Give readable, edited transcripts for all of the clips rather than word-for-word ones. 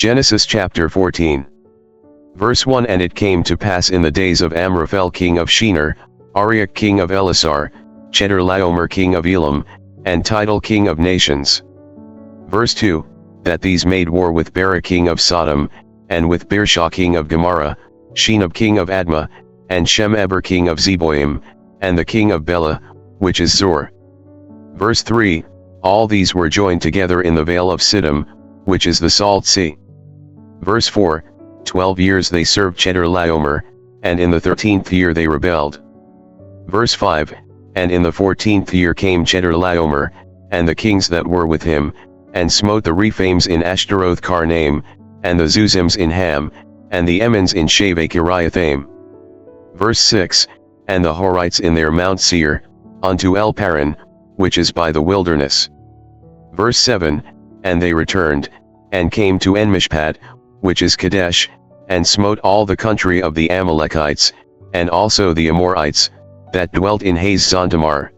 Genesis chapter 14. Verse 1. And it came to pass in the days of Amraphel king of Shinar, Arioch king of Elasar, Chedorlaomer king of Elam, and Tidal king of nations. Verse 2. That these made war with Bera king of Sodom, and with Birsha king of Gomorrah, Shinab king of Admah, and Shemeber king of Zeboim, and the king of Bela, which is Zor. Verse 3. All these were joined together in the vale of Siddim, which is the Salt Sea. Verse 4. 12 years they served Chedorlaomer, and in the 13th year they rebelled. Verse 5. And in the 14th year came Chedorlaomer, and the kings that were with him, and smote the Rephaims in Ashtaroth Karnaim, and the Zuzims in Ham, and the Emmons in Shaveh Kiriathaim. Verse 6. And the Horites in their Mount Seir, unto El Paran, which is by the wilderness. Verse 7. And they returned, and came to Enmishpat, which is Kadesh, and smote all the country of the Amalekites, and also the Amorites, that dwelt in Hazazontamar.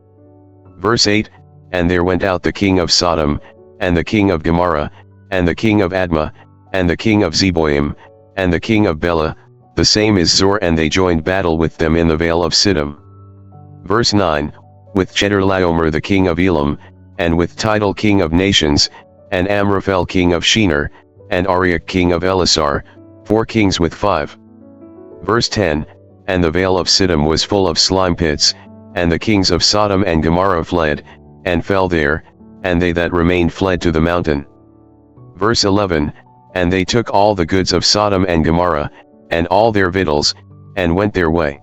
Verse 8. And there went out the king of Sodom, and the king of Gomorrah, and the king of Admah, and the king of Zeboim, and the king of Bela, the same is Zor, and they joined battle with them in the vale of Siddim. Verse 9. With Chedorlaomer the king of Elam, and with Tidal king of nations, and Amraphel king of Shinar, and Arioch king of Elasar, 4 kings with 5. Verse 10. And the vale of Siddim was full of slime pits, and the kings of Sodom and Gomorrah fled, and fell there, and they that remained fled to the mountain. Verse 11. And they took all the goods of Sodom and Gomorrah, and all their victuals, and went their way.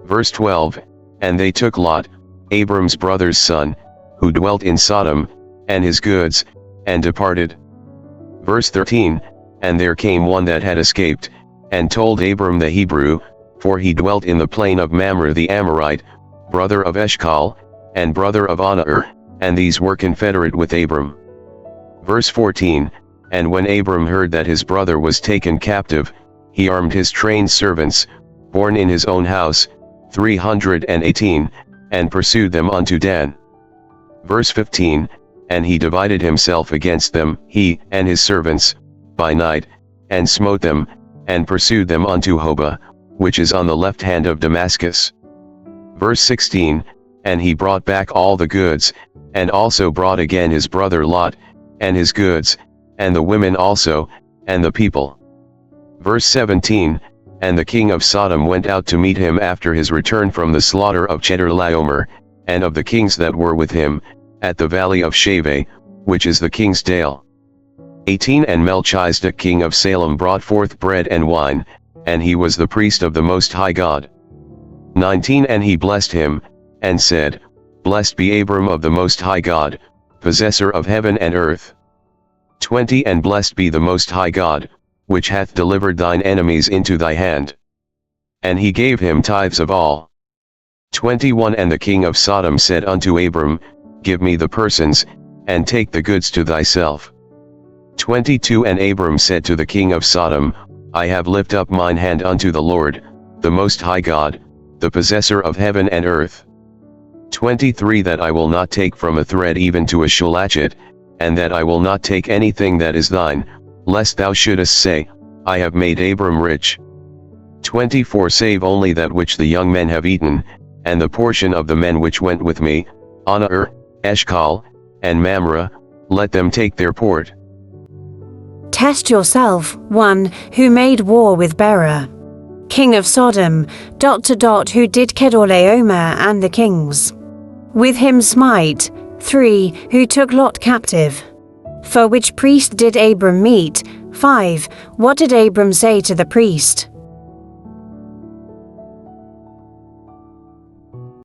Verse 12. And they took Lot, Abram's brother's son, who dwelt in Sodom, and his goods, and departed. Verse 13. And there came one that had escaped, and told Abram the Hebrew, for he dwelt in the plain of Mamre the Amorite, brother of Eshcol, and brother of Aner, and these were confederate with Abram. Verse 14. And when Abram heard that his brother was taken captive, he armed his trained servants, born in his own house, 318, and pursued them unto Dan. Verse 15. And he divided himself against them, he and his servants, by night, and smote them, and pursued them unto Hobah, which is on the left hand of Damascus. Verse 16. And he brought back all the goods, and also brought again his brother Lot, and his goods, and the women also, and the people. Verse 17. And the king of Sodom went out to meet him after his return from the slaughter of Chedorlaomer, and of the kings that were with him, at the valley of Shaveh, which is the king's dale. 18. And Melchizedek king of Salem brought forth bread and wine, and he was the priest of the Most High God. 19. And he blessed him, and said, Blessed be Abram of the Most High God, possessor of heaven and earth. 20. And blessed be the Most High God, which hath delivered thine enemies into thy hand. And he gave him tithes of all. 21. And the king of Sodom said unto Abram, Give me the persons, and take the goods to thyself. 22. And Abram said to the king of Sodom, I have lifted up mine hand unto the Lord, the Most High God, the possessor of heaven and earth. 23. That I will not take from a thread even to a shulachet, and that I will not take anything that is thine, lest thou shouldest say, I have made Abram rich. 24. Save only that which the young men have eaten, and the portion of the men which went with me, Aner, Eshcol, and Mamre, let them take their port. Test yourself, one who made war with Bera, king of Sodom, ... who did Chedorlaomer and the kings. With him smite, 3, who took Lot captive. For which priest did Abram meet? 5, what did Abram say to the priest?